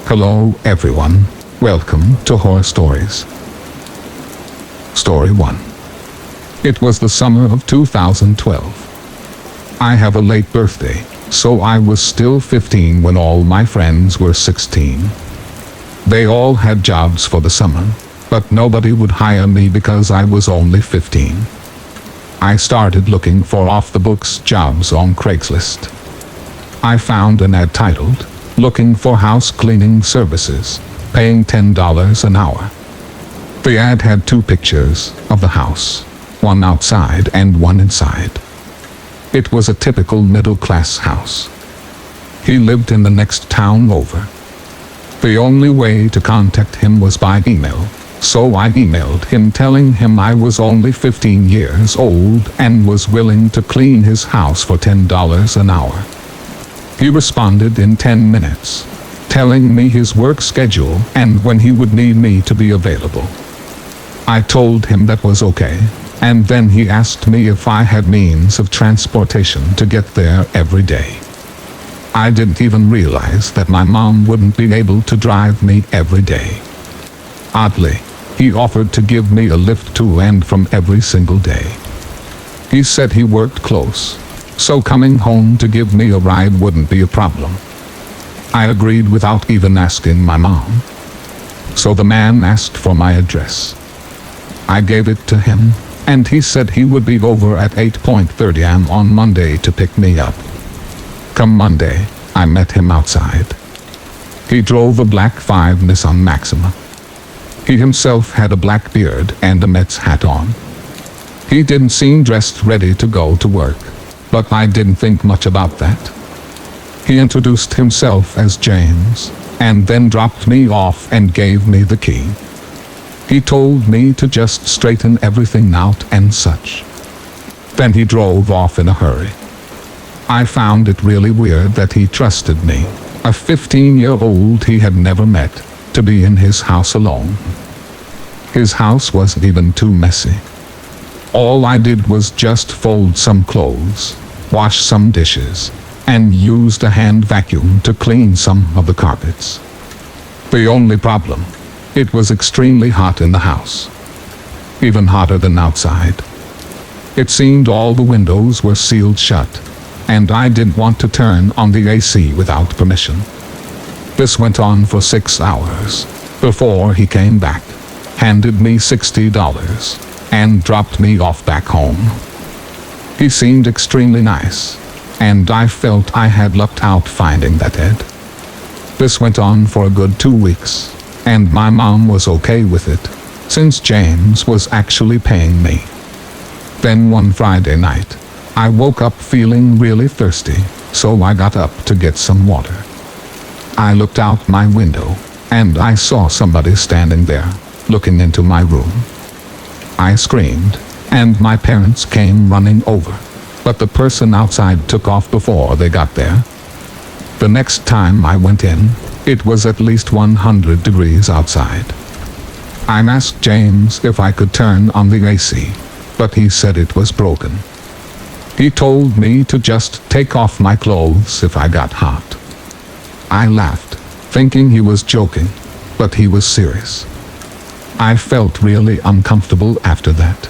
Hello everyone, welcome to Horror Stories. Story 1. It was the summer of 2012. I have a late birthday, so I was still 15 when all my friends were 16. They all had jobs for the summer, but nobody would hire me because I was only 15. I started looking for off-the-books jobs on Craigslist. I found an ad titled, "Looking for house cleaning services, paying $10 an hour." The ad had two pictures of the house, one outside and one inside. It was a typical middle-class house. He lived in the next town over. The only way to contact him was by email, so I emailed him telling him I was only 15 years old and was willing to clean his house for $10 an hour. He responded in 10 minutes, telling me his work schedule and when he would need me to be available. I told him that was okay, and then he asked me if I had means of transportation to get there every day. I didn't even realize that my mom wouldn't be able to drive me every day. Oddly, he offered to give me a lift to and from every single day. He said he worked close, so coming home to give me a ride wouldn't be a problem. I agreed without even asking my mom. So the man asked for my address. I gave it to him, and he said he would be over at 8:30 a.m. on Monday to pick me up. Come Monday, I met him outside. He drove a black 5 Nissan Maxima. He himself had a black beard and a Mets hat on. He didn't seem dressed ready to go to work, but I didn't think much about that. He introduced himself as James, and then dropped me off and gave me the key. He told me to just straighten everything out and such. Then he drove off in a hurry. I found it really weird that he trusted me, a 15-year-old he had never met, to be in his house alone. His house wasn't even too messy. All I did was just fold some clothes, wash some dishes, and used a hand vacuum to clean some of the carpets. The only problem, it was extremely hot in the house. Even hotter than outside. It seemed all the windows were sealed shut, and I didn't want to turn on the AC without permission. This went on for 6 hours, before he came back, handed me $60, and dropped me off back home. He seemed extremely nice, and I felt I had lucked out finding that Ed. This went on for a good 2 weeks, and my mom was okay with it, since James was actually paying me. Then one Friday night, I woke up feeling really thirsty, so I got up to get some water. I looked out my window, and I saw somebody standing there, looking into my room. I screamed, and my parents came running over, but the person outside took off before they got there. The next time I went in, it was at least 100 degrees outside. I asked James if I could turn on the AC, but he said it was broken. He told me to just take off my clothes if I got hot. I laughed, thinking he was joking, but he was serious. I felt really uncomfortable after that.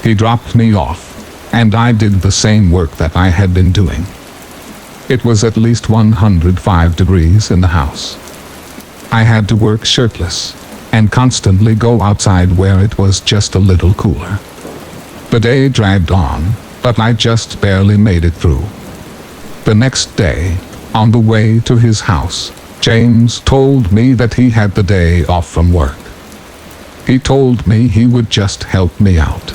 He dropped me off, and I did the same work that I had been doing. It was at least 105 degrees in the house. I had to work shirtless, and constantly go outside where it was just a little cooler. The day dragged on, but I just barely made it through. The next day, on the way to his house, James told me that he had the day off from work. He told me he would just help me out.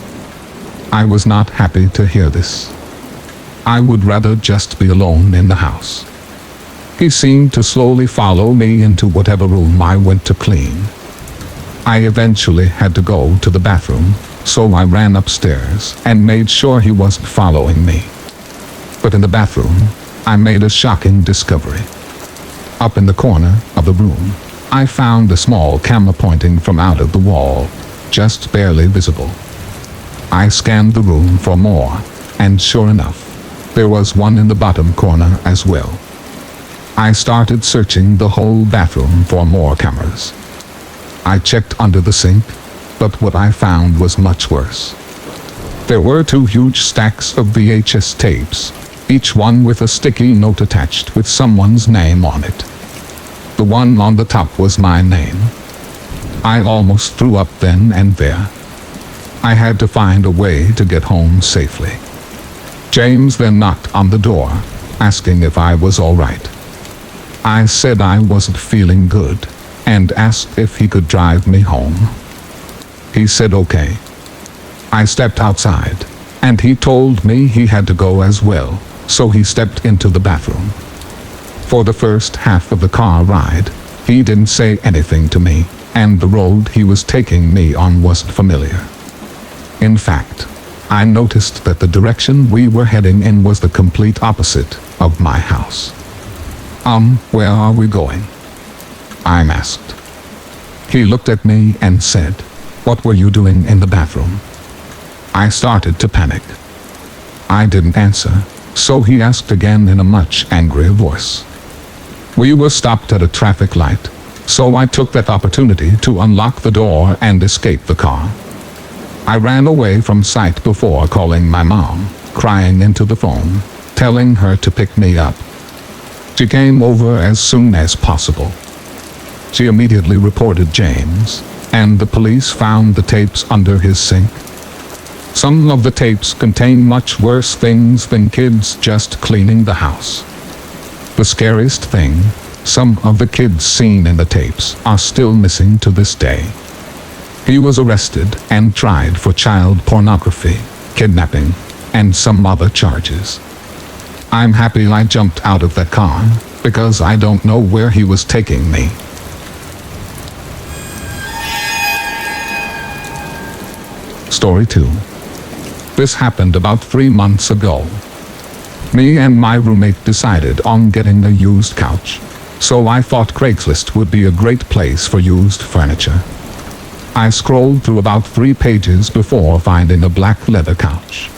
I was not happy to hear this. I would rather just be alone in the house. He seemed to slowly follow me into whatever room I went to clean. I eventually had to go to the bathroom, so I ran upstairs and made sure he wasn't following me. But in the bathroom, I made a shocking discovery. Up in the corner of the room, I found a small camera pointing from out of the wall, just barely visible. I scanned the room for more, and sure enough, there was one in the bottom corner as well. I started searching the whole bathroom for more cameras. I checked under the sink, but what I found was much worse. There were 2 huge stacks of VHS tapes, each one with a sticky note attached with someone's name on it. The one on the top was my name. I almost threw up then and there. I had to find a way to get home safely. James then knocked on the door, asking if I was all right. I said I wasn't feeling good, and asked if he could drive me home. He said okay. I stepped outside, and he told me he had to go as well, so he stepped into the bathroom. For the first half of the car ride, he didn't say anything to me, and the road he was taking me on wasn't familiar. In fact, I noticed that the direction we were heading in was the complete opposite of my house. Where are we going?" I asked. He looked at me and said, "What were you doing in the bathroom?" I started to panic. I didn't answer, so he asked again in a much angrier voice. We were stopped at a traffic light, so I took that opportunity to unlock the door and escape the car. I ran away from sight before calling my mom, crying into the phone, telling her to pick me up. She came over as soon as possible. She immediately reported James, and the police found the tapes under his sink. Some of the tapes contain much worse things than kids just cleaning the house. The scariest thing, some of the kids seen in the tapes are still missing to this day. He was arrested and tried for child pornography, kidnapping, and some other charges. I'm happy I jumped out of that car, because I don't know where he was taking me. Story 2. This happened about 3 months ago. Me and my roommate decided on getting a used couch, so I thought Craigslist would be a great place for used furniture. I scrolled through about 3 pages before finding a black leather couch.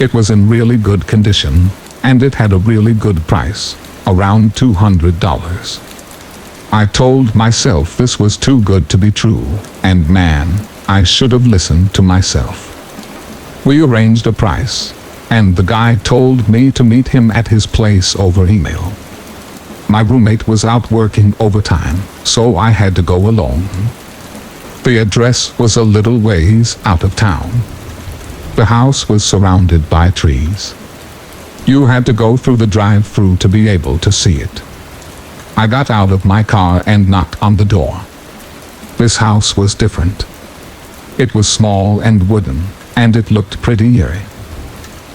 It was in really good condition, and it had a really good price, around $200. I told myself this was too good to be true, and man, I should have listened to myself. We arranged a price, and the guy told me to meet him at his place over email. My roommate was out working overtime, so I had to go alone. The address was a little ways out of town. The house was surrounded by trees. You had to go through the drive-thru to be able to see it. I got out of my car and knocked on the door. This house was different. It was small and wooden, and it looked pretty eerie.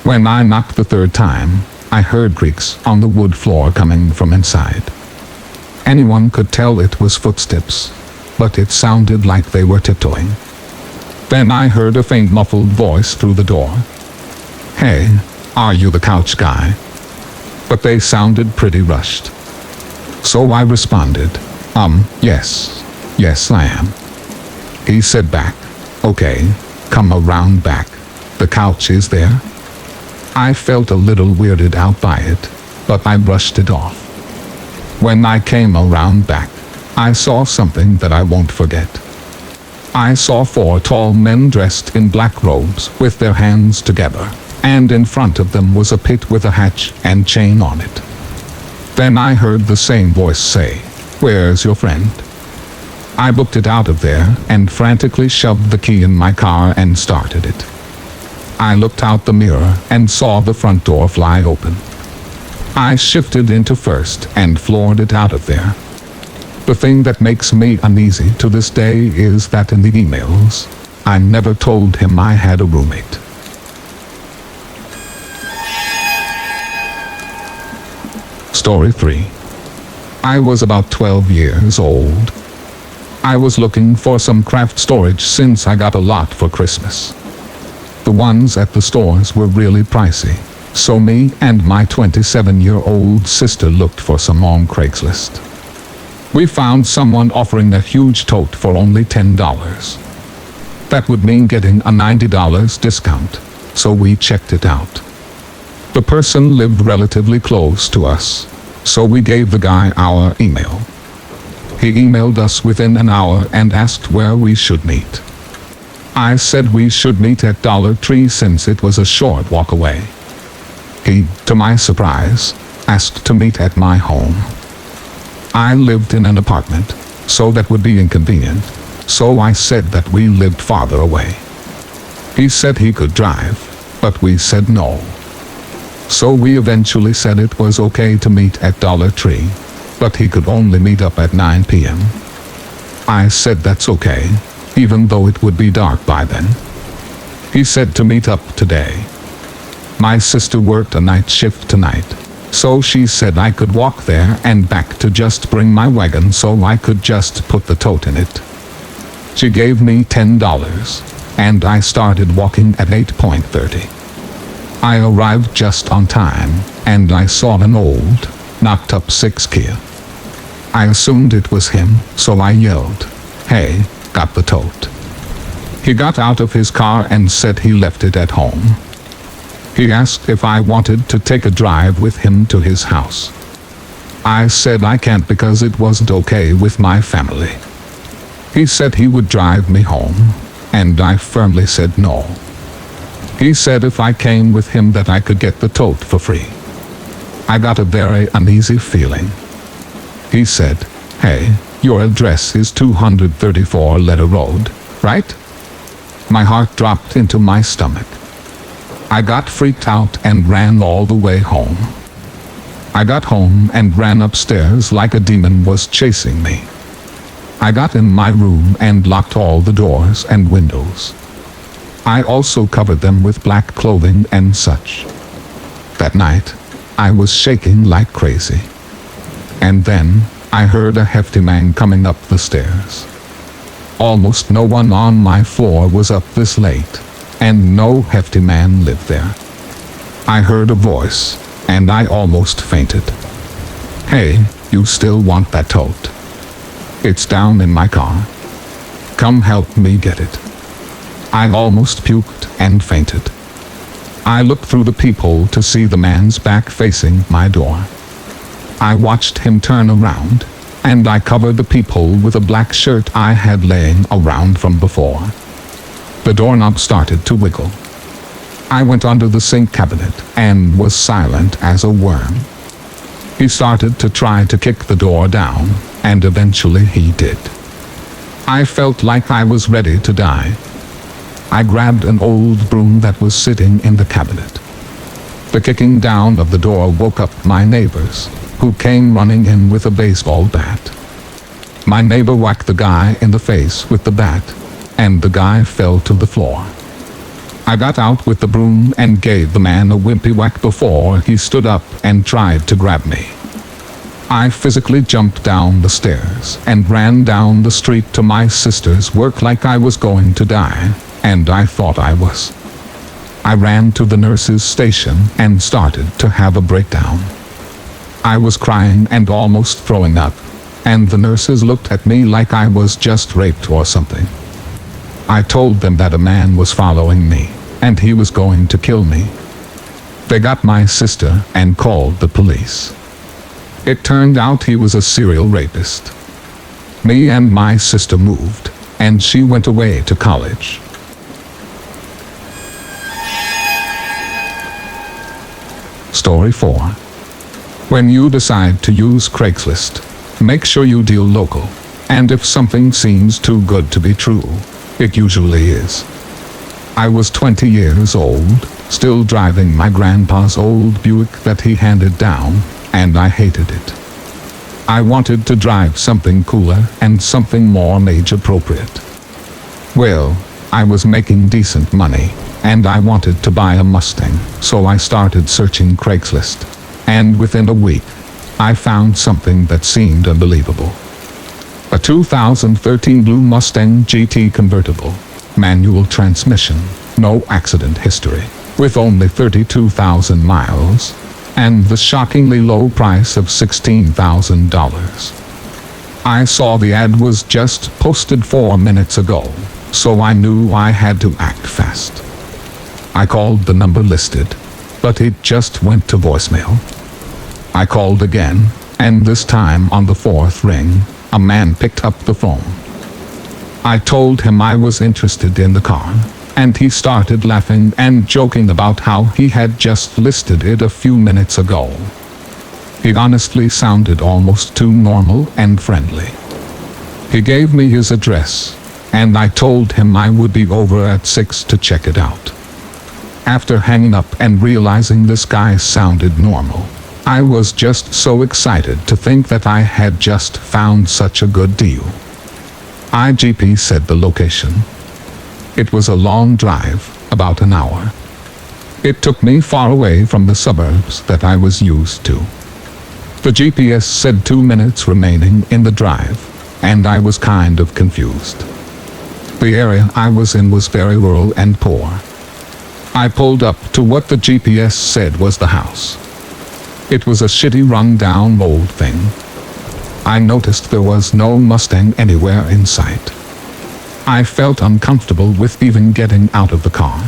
When I knocked the 3rd time, I heard creaks on the wood floor coming from inside. Anyone could tell it was footsteps, but it sounded like they were tiptoeing. Then I heard a faint muffled voice through the door. "Hey, are you the couch guy?" But they sounded pretty rushed. So I responded, yes I am." He said back, "Okay, come around back. The couch is there." I felt a little weirded out by it, but I brushed it off. When I came around back, I saw something that I won't forget. I saw 4 tall men dressed in black robes with their hands together, and in front of them was a pit with a hatch and chain on it. Then I heard the same voice say, "Where's your friend?" I booked it out of there and frantically shoved the key in my car and started it. I looked out the mirror and saw the front door fly open. I shifted into first and floored it out of there. The thing that makes me uneasy to this day is that in the emails, I never told him I had a roommate. Story 3. I was about 12 years old. I was looking for some craft storage since I got a lot for Christmas. The ones at the stores were really pricey, so me and my 27-year-old sister looked for some on Craigslist. We found someone offering a huge tote for only $10. That would mean getting a $90 discount, so we checked it out. The person lived relatively close to us, So we gave the guy our email. He emailed us within an hour and asked where we should meet. I said we should meet at Dollar Tree since it was a short walk away. He, to my surprise, asked to meet at my home. I lived in an apartment, so that would be inconvenient, so I said that we lived farther away. He said he could drive, but we said no. So we eventually said it was okay to meet at Dollar Tree, but he could only meet up at 9 p.m. I said that's okay, even though it would be dark by then. He said to meet up today. My sister worked a night shift tonight, so she said I could walk there and back to just bring my wagon so I could just put the tote in it. She gave me $10, and I started walking at 8:30. I arrived just on time, and I saw an old, knocked-up 6 Kia. I assumed it was him, so I yelled, "Hey, got the tote?" He got out of his car and said he left it at home. He asked if I wanted to take a drive with him to his house. I said I can't because it wasn't okay with my family. He said he would drive me home, and I firmly said no. He said if I came with him that I could get the tote for free. I got a very uneasy feeling. He said, "Hey, your address is 234 Letter Road, right?" My heart dropped into my stomach. I got freaked out and ran all the way home. I got home and ran upstairs like a demon was chasing me. I got in my room and locked all the doors and windows. I also covered them with black clothing and such. That night, I was shaking like crazy. And then, I heard a hefty man coming up the stairs. Almost no one on my floor was up this late, and no hefty man lived there. I heard a voice, and I almost fainted. "Hey, you still want that tote? It's down in my car. Come help me get it." I almost puked and fainted. I looked through the peephole to see the man's back facing my door. I watched him turn around, and I covered the peephole with a black shirt I had laying around from before. The doorknob started to wiggle. I went under the sink cabinet and was silent as a worm. He started to try to kick the door down, and eventually he did. I felt like I was ready to die. I grabbed an old broom that was sitting in the cabinet. The kicking down of the door woke up my neighbors, who came running in with a baseball bat. My neighbor whacked the guy in the face with the bat, and the guy fell to the floor. I got out with the broom and gave the man a wimpy whack before he stood up and tried to grab me. I physically jumped down the stairs and ran down the street to my sister's work like I was going to die. And I thought I was. I ran to the nurse's station and started to have a breakdown. I was crying and almost throwing up, and the nurses looked at me like I was just raped or something. I told them that a man was following me, and he was going to kill me. They got my sister and called the police. It turned out he was a serial rapist. Me and my sister moved, and she went away to college. Story 4. When you decide to use Craigslist, make sure you deal local, and if something seems too good to be true, it usually is. I was 20 years old, still driving my grandpa's old Buick that he handed down, and I hated it. I wanted to drive something cooler and something more age-appropriate. Well, I was making decent money, and I wanted to buy a Mustang, so I started searching Craigslist. And within a week, I found something that seemed unbelievable. A 2013 blue Mustang GT convertible, manual transmission, no accident history, with only 32,000 miles, and the shockingly low price of $16,000. I saw the ad was just posted 4 minutes ago, so I knew I had to act fast. I called the number listed, but it just went to voicemail. I called again, and this time on the fourth ring, a man picked up the phone. I told him I was interested in the car, and he started laughing and joking about how he had just listed it a few minutes ago. He honestly sounded almost too normal and friendly. He gave me his address, and I told him I would be over at 6 to check it out. After hanging up and realizing this guy sounded normal, I was just so excited to think that I had just found such a good deal. IGP said the location. It was a long drive, about an hour. It took me far away from the suburbs that I was used to. The GPS said 2 minutes remaining in the drive, and I was kind of confused. The area I was in was very rural and poor. I pulled up to what the GPS said was the house. It was a shitty run-down old thing. I noticed there was no Mustang anywhere in sight. I felt uncomfortable with even getting out of the car.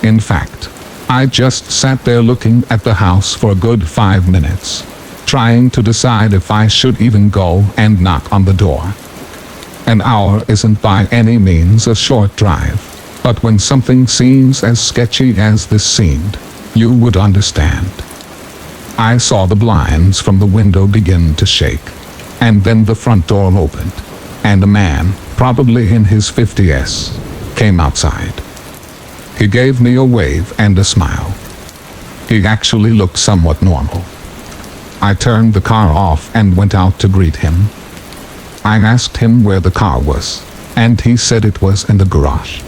In fact, I just sat there looking at the house for a good 5 minutes, trying to decide if I should even go and knock on the door. An hour isn't by any means a short drive, but when something seems as sketchy as this seemed, you would understand. I saw the blinds from the window begin to shake, and then the front door opened, and a man, probably in his 50s, came outside. He gave me a wave and a smile. He actually looked somewhat normal. I turned the car off and went out to greet him. I asked him where the car was, and he said it was in the garage.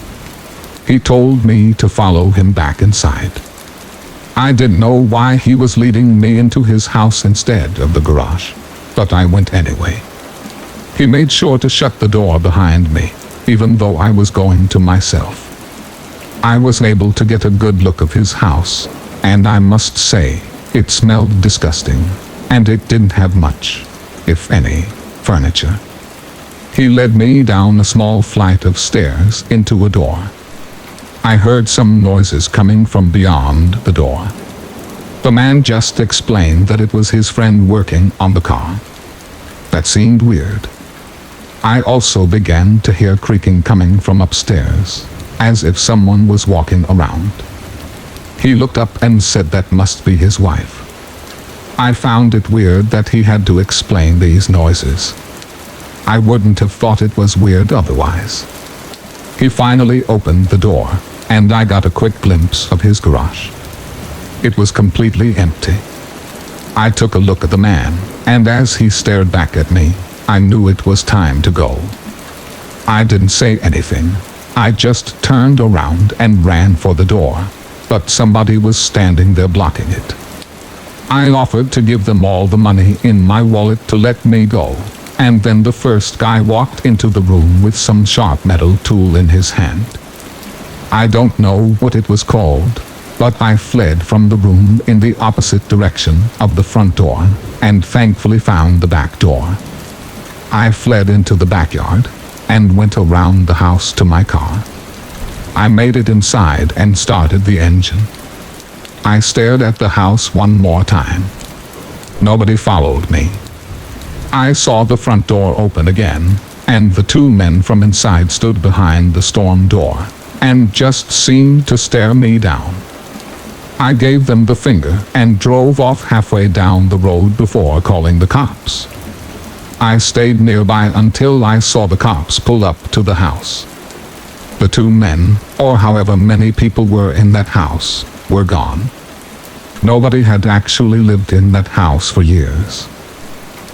He told me to follow him back inside. I didn't know why he was leading me into his house instead of the garage, but I went anyway. He made sure to shut the door behind me, even though I was going to myself. I was able to get a good look of his house, and I must say, it smelled disgusting, and it didn't have much, if any, furniture. He led me down a small flight of stairs into a door. I heard some noises coming from beyond the door. The man just explained that it was his friend working on the car. That seemed weird. I also began to hear creaking coming from upstairs, as if someone was walking around. He looked up and said that must be his wife. I found it weird that he had to explain these noises. I wouldn't have thought it was weird otherwise. He finally opened the door, and I got a quick glimpse of his garage. It was completely empty. I took a look at the man, and as he stared back at me, I knew it was time to go. I didn't say anything. I just turned around and ran for the door, but somebody was standing there blocking it. I offered to give them all the money in my wallet to let me go, and then the first guy walked into the room with some sharp metal tool in his hand. I don't know what it was called, but I fled from the room in the opposite direction of the front door, and thankfully found the back door. I fled into the backyard, and went around the house to my car. I made it inside and started the engine. I stared at the house one more time. Nobody followed me. I saw the front door open again, and the two men from inside stood behind the storm door, and just seemed to stare me down. I gave them the finger and drove off halfway down the road before calling the cops. I stayed nearby until I saw the cops pull up to the house. The two men, or however many people were in that house, were gone. Nobody had actually lived in that house for years.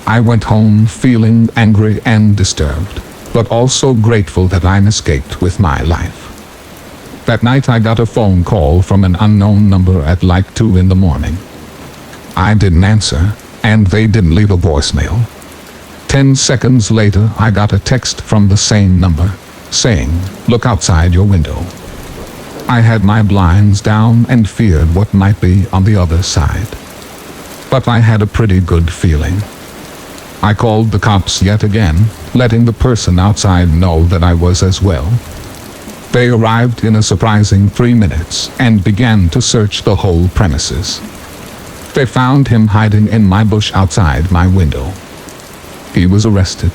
I went home feeling angry and disturbed, but also grateful that I escaped with my life. That night I got a phone call from an unknown number at like 2 in the morning. I didn't answer, and they didn't leave a voicemail. 10 seconds later I got a text from the same number, saying, "Look outside your window." I had my blinds down and feared what might be on the other side. But I had a pretty good feeling. I called the cops yet again, letting the person outside know that I was as well. They arrived in a surprising 3 minutes and began to search the whole premises. They found him hiding in my bush outside my window. He was arrested.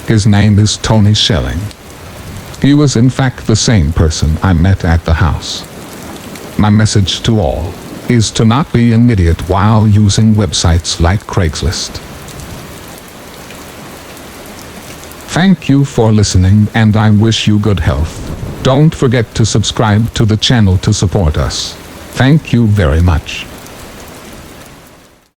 His name is Tony Schelling. He was in fact the same person I met at the house. My message to all is to not be an idiot while using websites like Craigslist. Thank you for listening, and I wish you good health. Don't forget to subscribe to the channel to support us. Thank you very much.